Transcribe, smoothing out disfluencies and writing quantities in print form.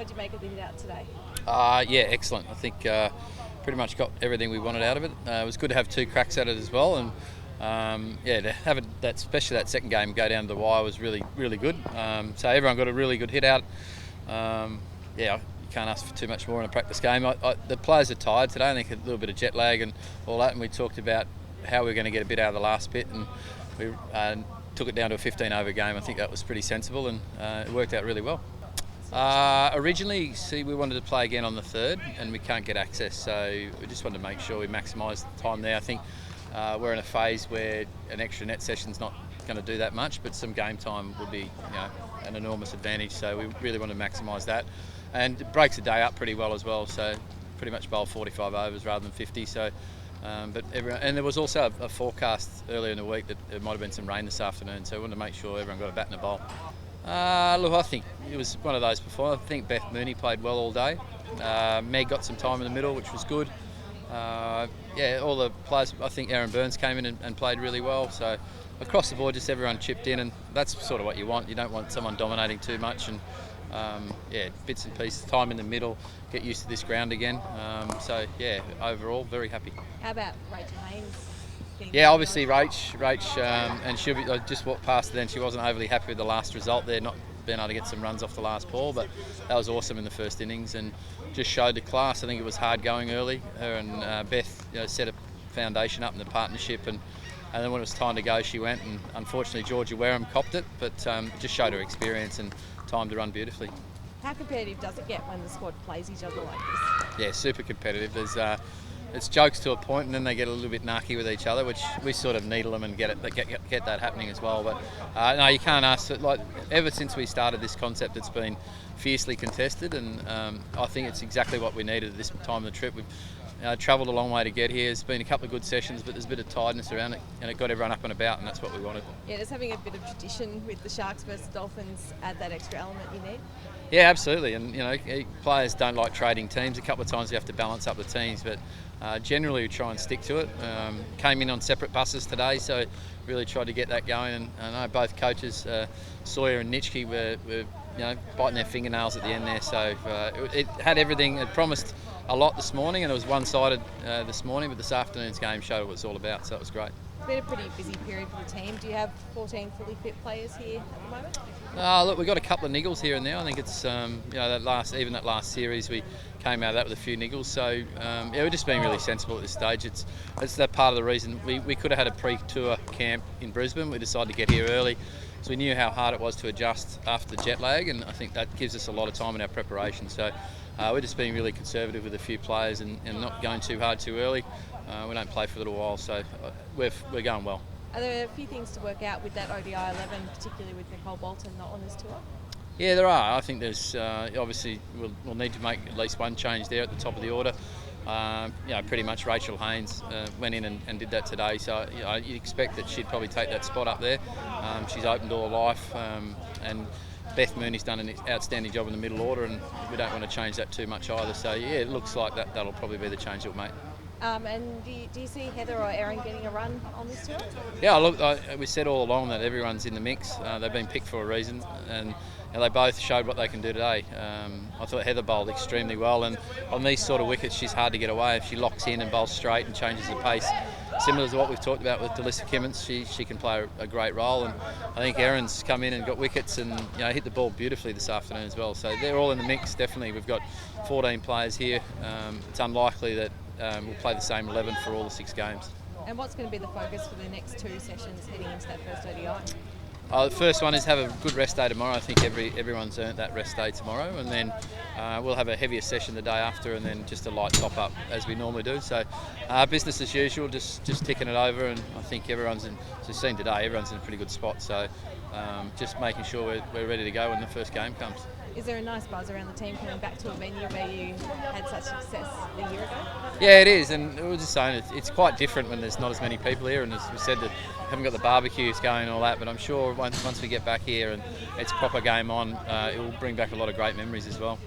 What did you make of the hit out today? Yeah, excellent. I think pretty much got everything we wanted out of it. It was good to have 2 cracks at it as well, and to have it, especially that second game, go down to the wire was really, really good. So everyone got a really good hit out. You can't ask for too much more in a practice game. The players are tired today. I think a little bit of jet lag and all that, and we talked about how we were going to get a bit out of the last bit, and we took it down to a 15 over game. I think that was pretty sensible, and it worked out really well. Originally, we wanted to play again on the 3rd, and we can't get access, so we just wanted to make sure we maximise the time there. I think we're in a phase where an extra net session's not going to do that much, but some game time would be an enormous advantage, so we really want to maximise that. And it breaks the day up pretty well as well, so pretty much bowl 45 overs rather than 50. So, and there was also a forecast earlier in the week that there might have been some rain this afternoon, so we wanted to make sure everyone got a bat in the bowl. Look, I think it was one of those before. I think Beth Mooney played well all day. Meg got some time in the middle, which was good. All the players, I think Aaron Burns came in and played really well. So across the board, just everyone chipped in, and that's sort of what you want. You don't want someone dominating too much, and bits and pieces, time in the middle, get used to this ground again. Overall, very happy. How about Rachel Haynes? Obviously Rach, and she'll be, I just walked past her then. She wasn't overly happy with the last result there, not being able to get some runs off the last ball, but that was awesome in the first innings and just showed the class. I think it was hard going early. Her and Beth set a foundation up in the partnership, and then when it was time to go, she went, and unfortunately Georgia Wareham copped it, but just showed her experience and time to run beautifully. How competitive does it get when the squad plays each other like this? Yeah, super competitive. It's jokes to a point, and then they get a little bit narky with each other, which we sort of needle them and get that happening as well. But no, you can't ask it. Like, ever since we started this concept, it's been fiercely contested, and I think it's exactly what we needed at this time of the trip. We've travelled a long way to get here. There's been a couple of good sessions, but there's a bit of tiredness around it, and it got everyone up and about, and that's what we wanted. Yeah, does having a bit of tradition with the Sharks versus Dolphins add that extra element you need? Yeah, absolutely. And players don't like trading teams. A couple of times we have to balance up the teams, but generally we try and stick to it. Came in on separate buses today, so really tried to get that going. And I know both coaches, Sawyer and Nitschke, were biting their fingernails at the end there. So it had everything. It promised a lot this morning, and it was one-sided this morning, but this afternoon's game showed what it's all about, so it was great. It's been a pretty busy period for the team. Do you have 14 fully fit players here at the moment? Look, we've got a couple of niggles here and there. I think it's that last series we came out of that with a few niggles. So we're just being really sensible at this stage. It's that part of the reason we could have had a pre-tour camp in Brisbane. We decided to get here early, so we knew how hard it was to adjust after the jet lag, and I think that gives us a lot of time in our preparation. So we're just being really conservative with a few players and not going too hard too early. We don't play for a little while, so we're going well. Are there a few things to work out with that ODI 11, particularly with Nicole Bolton not on this tour? Yeah, there are. I think there's obviously we'll need to make at least one change there at the top of the order. Pretty much Rachel Haynes went in and did that today, so you'd expect that she'd probably take that spot up there. She's opened all her life, and Beth Mooney's done an outstanding job in the middle order, and we don't want to change that too much either. So yeah, it looks like that'll probably be the change we'll make. And do you see Heather or Erin getting a run on this tour? Yeah, look, we said all along that everyone's in the mix. They've been picked for a reason, and they both showed what they can do today. I thought Heather bowled extremely well, and on these sort of wickets she's hard to get away. If she locks in and bowls straight and changes the pace, similar to what we've talked about with Delissa Kimmins, she can play a great role. And I think Erin's come in and got wickets and hit the ball beautifully this afternoon as well. So they're all in the mix, definitely. We've got 14 players here. It's unlikely that we'll play the same 11 for all the 6 games. And what's going to be the focus for the next 2 sessions heading into that first ODI? The first one is have a good rest day tomorrow. I think everyone's earned that rest day tomorrow, and then we'll have a heavier session the day after, and then just a light top up as we normally do. So business as usual, just ticking it over, and I think as you've seen today, everyone's in a pretty good spot. So just making sure we're ready to go when the first game comes. Is there a nice buzz around the team coming back to a venue where you had such success a year ago? Yeah, it is, and we were just saying it's quite different when there's not as many people here, and as we said, that haven't got the barbecues going and all that, but I'm sure once we get back here and it's proper game on, it will bring back a lot of great memories as well.